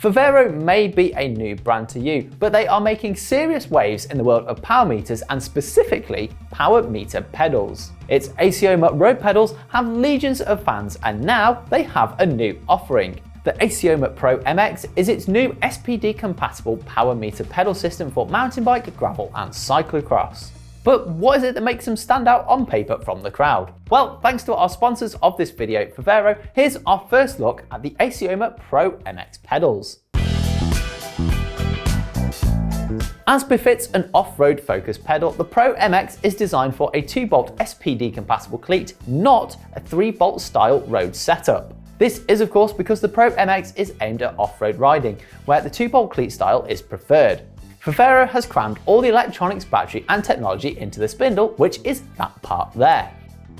Favero may be a new brand to you, but they are making serious waves in the world of power meters and specifically power meter pedals. Its Assioma road pedals have legions of fans and now they have a new offering. The Assioma Pro MX is its new SPD compatible power meter pedal system for mountain bike, gravel and cyclocross. But what is it that makes them stand out on paper from the crowd? Well, thanks to our sponsors of this video, Favero, here's our first look at the Assioma Pro MX pedals. As befits an off-road focused pedal, the Pro MX is designed for a 2-bolt SPD compatible cleat, not a 3-bolt style road setup. This is of course because the Pro MX is aimed at off-road riding, where the 2-bolt cleat style is preferred. Favero has crammed all the electronics, battery and technology into the spindle, which is that part there.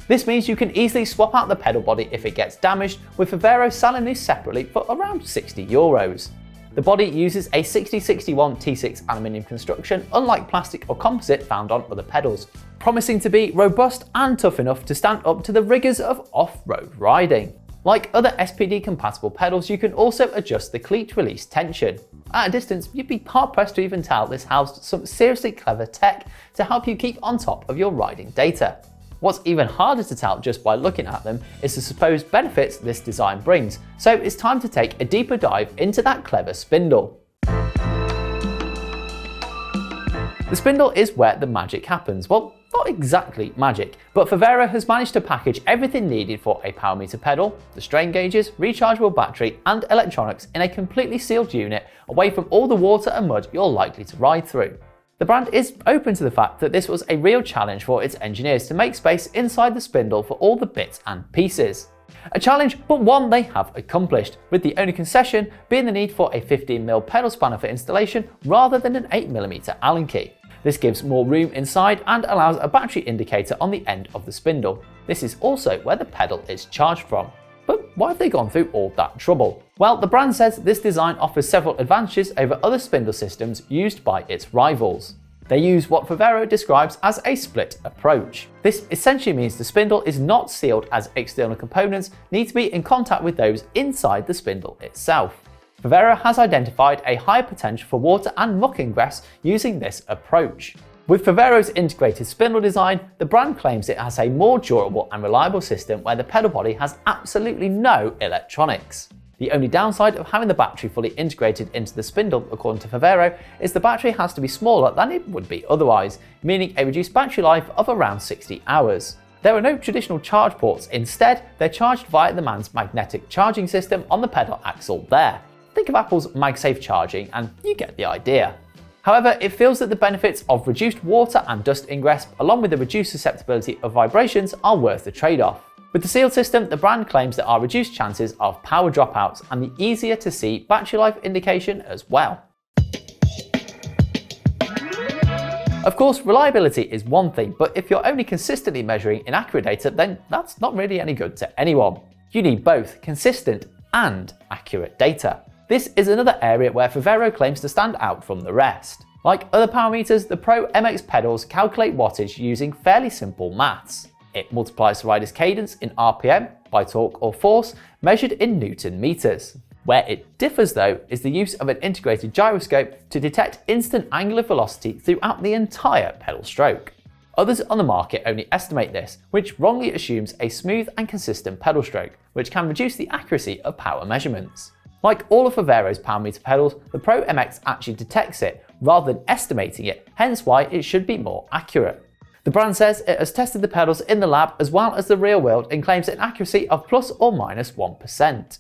This means you can easily swap out the pedal body if it gets damaged, with Favero selling these separately for around €60. The body uses a 6061 T6 aluminium construction, unlike plastic or composite found on other pedals, promising to be robust and tough enough to stand up to the rigours of off-road riding. Like other SPD compatible pedals, you can also adjust the cleat release tension. At a distance, you'd be hard pressed to even tell this housed some seriously clever tech to help you keep on top of your riding data. What's even harder to tell just by looking at them is the supposed benefits this design brings, so it's time to take a deeper dive into that clever spindle. The spindle is where the magic happens. Well, not exactly magic, but Favero has managed to package everything needed for a power meter pedal, the strain gauges, rechargeable battery and electronics in a completely sealed unit away from all the water and mud you're likely to ride through. The brand is open to the fact that this was a real challenge for its engineers to make space inside the spindle for all the bits and pieces. A challenge, but one they have accomplished, with the only concession being the need for a 15mm pedal spanner for installation rather than an 8mm Allen key. This gives more room inside and allows a battery indicator on the end of the spindle. This is also where the pedal is charged from. But why have they gone through all that trouble? Well, the brand says this design offers several advantages over other spindle systems used by its rivals. They use what Favero describes as a split approach. This essentially means the spindle is not sealed as external components need to be in contact with those inside the spindle itself. Favero has identified a higher potential for water and muck ingress using this approach. With Favero's integrated spindle design, the brand claims it has a more durable and reliable system where the pedal body has absolutely no electronics. The only downside of having the battery fully integrated into the spindle, according to Favero, is the battery has to be smaller than it would be otherwise, meaning a reduced battery life of around 60 hours. There are no traditional charge ports, instead they're charged via the man's magnetic charging system on the pedal axle there. Think of Apple's MagSafe charging and you get the idea. However, it feels that the benefits of reduced water and dust ingress along with the reduced susceptibility of vibrations are worth the trade-off. With the sealed system, the brand claims there are reduced chances of power dropouts and the easier to see battery life indication as well. Of course, reliability is one thing, but if you're only consistently measuring inaccurate data, then that's not really any good to anyone. You need both consistent and accurate data. This is another area where Favero claims to stand out from the rest. Like other power meters, the Pro MX pedals calculate wattage using fairly simple maths. It multiplies the rider's cadence in RPM by torque or force measured in Newton meters. Where it differs though is the use of an integrated gyroscope to detect instant angular velocity throughout the entire pedal stroke. Others on the market only estimate this, which wrongly assumes a smooth and consistent pedal stroke, which can reduce the accuracy of power measurements. Like all of Favero's power meter pedals, the Pro MX actually detects it rather than estimating it, hence why it should be more accurate. The brand says it has tested the pedals in the lab as well as the real world and claims an accuracy of plus or minus 1%.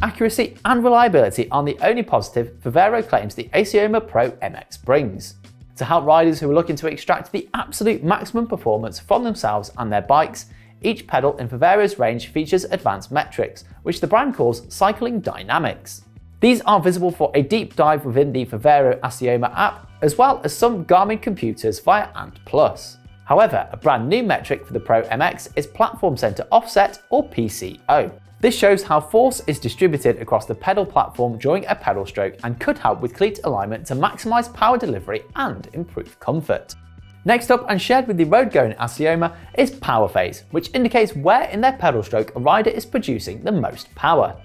Accuracy and reliability are the only positive Favero claims the Assioma Pro MX brings. To help riders who are looking to extract the absolute maximum performance from themselves and their bikes, each pedal in Favero's range features advanced metrics, which the brand calls cycling dynamics. These are visible for a deep dive within the Favero Assioma app, as well as some Garmin computers via Ant+. However, a brand new metric for the Pro MX is Platform Center Offset, or PCO. This shows how force is distributed across the pedal platform during a pedal stroke and could help with cleat alignment to maximise power delivery and improve comfort. Next up, and shared with the road-going Assioma, is power phase, which indicates where in their pedal stroke a rider is producing the most power.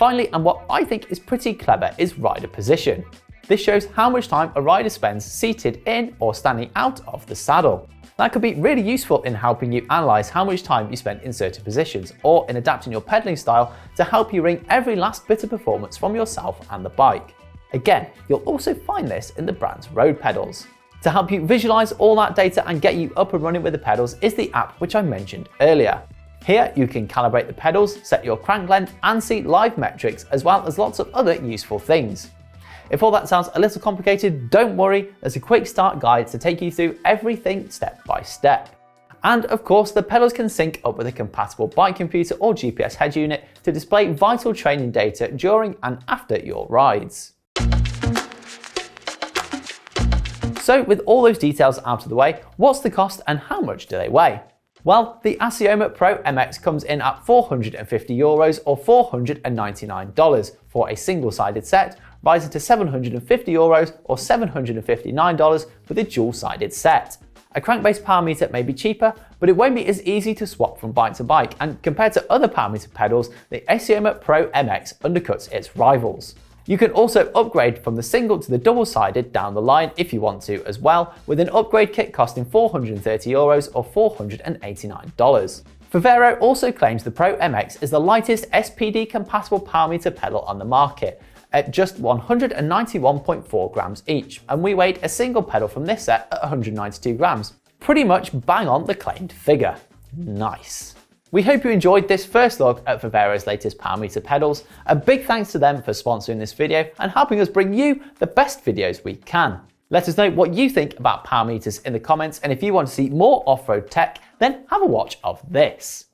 Finally, and what I think is pretty clever, is rider position. This shows how much time a rider spends seated in or standing out of the saddle. That could be really useful in helping you analyse how much time you spend in certain positions, or in adapting your pedalling style to help you wring every last bit of performance from yourself and the bike. Again, you'll also find this in the brand's road pedals. To help you visualise all that data and get you up and running with the pedals is the app which I mentioned earlier. Here you can calibrate the pedals, set your crank length and see live metrics, as well as lots of other useful things. If all that sounds a little complicated, don't worry, there's a quick start guide to take you through everything step by step. And of course, the pedals can sync up with a compatible bike computer or GPS head unit to display vital training data during and after your rides. So with all those details out of the way, what's the cost and how much do they weigh? Well, the Assioma Pro MX comes in at €450 or $499 for a single-sided set, rising to €750 or $759 with a dual-sided set. A crank-based power meter may be cheaper, but it won't be as easy to swap from bike to bike, and compared to other power meter pedals, the Assioma Pro MX undercuts its rivals. You can also upgrade from the single to the double-sided down the line if you want to as well, with an upgrade kit costing €430 or $489. Favero also claims the Pro MX is the lightest SPD-compatible power meter pedal on the market, at just 191.4 grams each, and we weighed a single pedal from this set at 192 grams. Pretty much bang on the claimed figure. Nice. We hope you enjoyed this first look at Favero's latest power meter pedals. A big thanks to them for sponsoring this video and helping us bring you the best videos we can. Let us know what you think about power meters in the comments, and if you want to see more off-road tech, then have a watch of this.